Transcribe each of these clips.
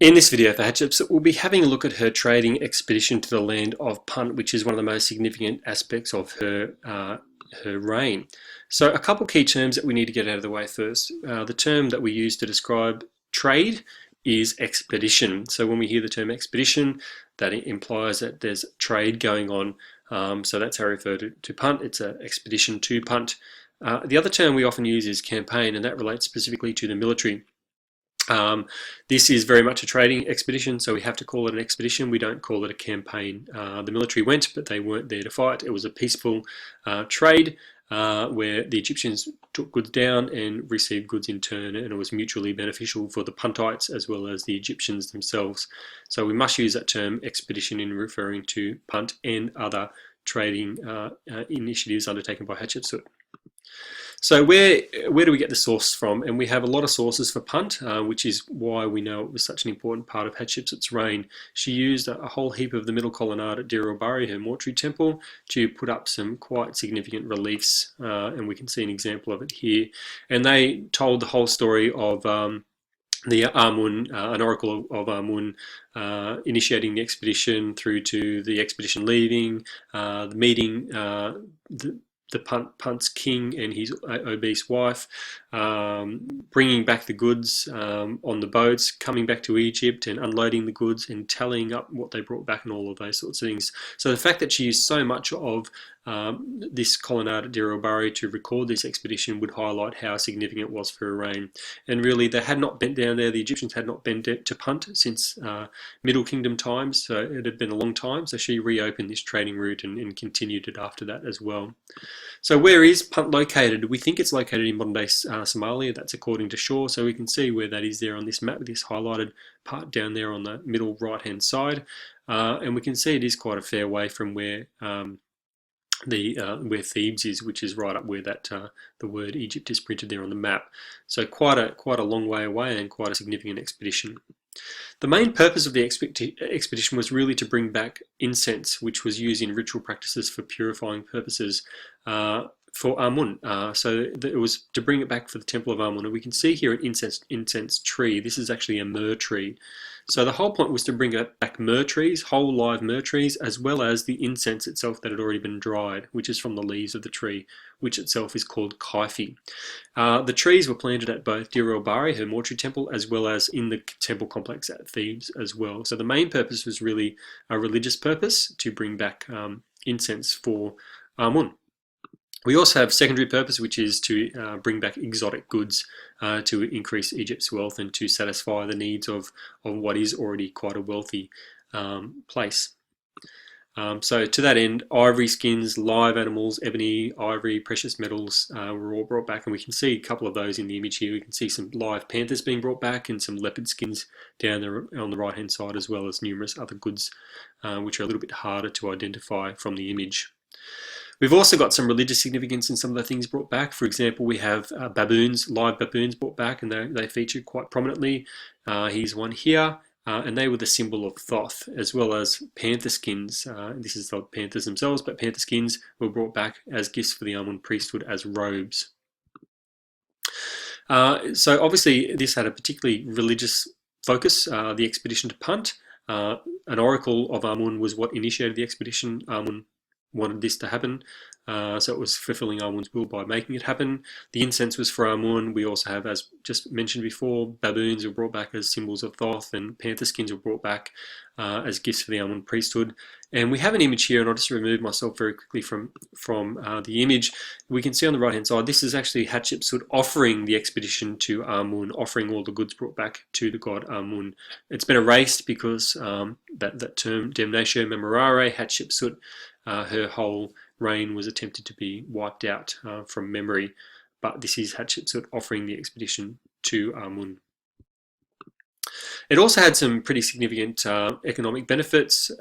In this video for Hatshepsut, we'll be having a look at her trading expedition to the land of Punt, which is one of the most significant aspects of her reign. So a couple key terms that we need to get out of the way first. The term that we use to describe trade is expedition. So when we hear the term expedition, that implies that there's trade going on. So that's how I refer to Punt. It's an expedition to Punt. The other term we often use is campaign, and that relates specifically to the military. This is very much a trading expedition, so we have to call it an expedition. We don't call it a campaign. The military went, but they weren't there to fight. It was a peaceful trade where the Egyptians took goods down and received goods in turn, and it was mutually beneficial for the Puntites as well as the Egyptians themselves. So we must use that term expedition in referring to Punt and other trading initiatives undertaken by Hatshepsut. So where do we get the source from? And we have a lot of sources for Punt, which is why we know it was such an important part of Hatshepsut's reign. She used a whole heap of the middle colonnade at Deir el-Bahari, her mortuary temple, to put up some quite significant reliefs, and we can see an example of it here. And they told the whole story of the Amun, an oracle of Amun, initiating the expedition through to the expedition leaving, the meeting the Punt's king and his obese wife, bringing back the goods on the boats, coming back to Egypt and unloading the goods and tallying up what they brought back and all of those sorts of things. So the fact that she used so much of this colonnade at Deir el-Bahari to record this expedition would highlight how significant it was for her reign. And really, they had not been down there, the Egyptians had not been to Punt since Middle Kingdom times, so it had been a long time. So she reopened this trading route and continued it after that as well. So where is Punt located? We think it's located in modern-day Somalia. That's according to Shaw. So we can see where that is there on this map, with this highlighted part down there on the middle right-hand side. And we can see it is quite a fair way from where where Thebes is, which is right up where that the word Egypt is printed there on the map. So quite a long way away and quite a significant expedition. The main purpose of the expedition was really to bring back incense, which was used in ritual practices for purifying purposes for Amun. So it was to bring it back for the temple of Amun. And we can see here an incense tree. This is actually a myrrh tree. So the whole point was to bring back myrrh trees, whole live myrrh trees, as well as the incense itself that had already been dried, which is from the leaves of the tree, which itself is called kaifi. The trees were planted at both Deir el-Bahari, her mortuary temple, as well as in the temple complex at Thebes as well. So the main purpose was really a religious purpose, to bring back incense for Amun. We also have secondary purpose, which is to bring back exotic goods to increase Egypt's wealth and to satisfy the needs of what is already quite a wealthy place. So to that end, ivory skins, live animals, ebony, ivory, precious metals were all brought back, and we can see a couple of those in the image here. We can see some live panthers being brought back and some leopard skins down there on the right hand side, as well as numerous other goods which are a little bit harder to identify from the image. We've also got some religious significance in some of the things brought back. For example, we have baboons, live baboons brought back, and they featured quite prominently. Here's one here, and they were the symbol of Thoth, as well as panther skins. This is the panthers themselves, but panther skins were brought back as gifts for the Amun priesthood as robes. So obviously this had a particularly religious focus, the expedition to Punt. An oracle of Amun was what initiated the expedition. Amun wanted this to happen, so it was fulfilling Amun's will by making it happen. The incense was for Amun. We also have, as just mentioned before, baboons were brought back as symbols of Thoth, and panther skins were brought back as gifts for the Amun priesthood. And we have an image here, and I'll just remove myself very quickly from the image. We can see on the right hand side, this is actually Hatshepsut offering the expedition to Amun, offering all the goods brought back to the god Amun. It's been erased because that term, damnatio memorare, Hatshepsut, her whole reign was attempted to be wiped out from memory, but this is Hatshepsut offering the expedition to Amun. It also had some pretty significant economic benefits.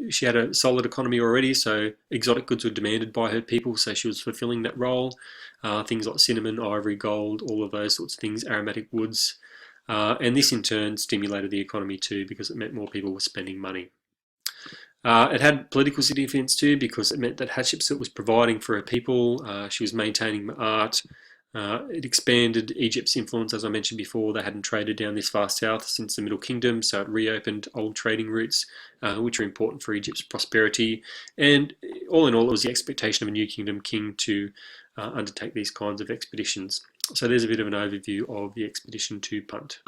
She had a solid economy already, so exotic goods were demanded by her people, so she was fulfilling that role. Things like cinnamon, ivory, gold, all of those sorts of things, aromatic woods. And this in turn stimulated the economy too, because it meant more people were spending money. It had political significance too, because it meant that Hatshepsut was providing for her people. She was maintaining art, It expanded Egypt's influence, as I mentioned before. They hadn't traded down this far south since the Middle Kingdom, so it reopened old trading routes, which are important for Egypt's prosperity. And all in all, it was the expectation of a new kingdom king to undertake these kinds of expeditions. So there's a bit of an overview of the expedition to Punt.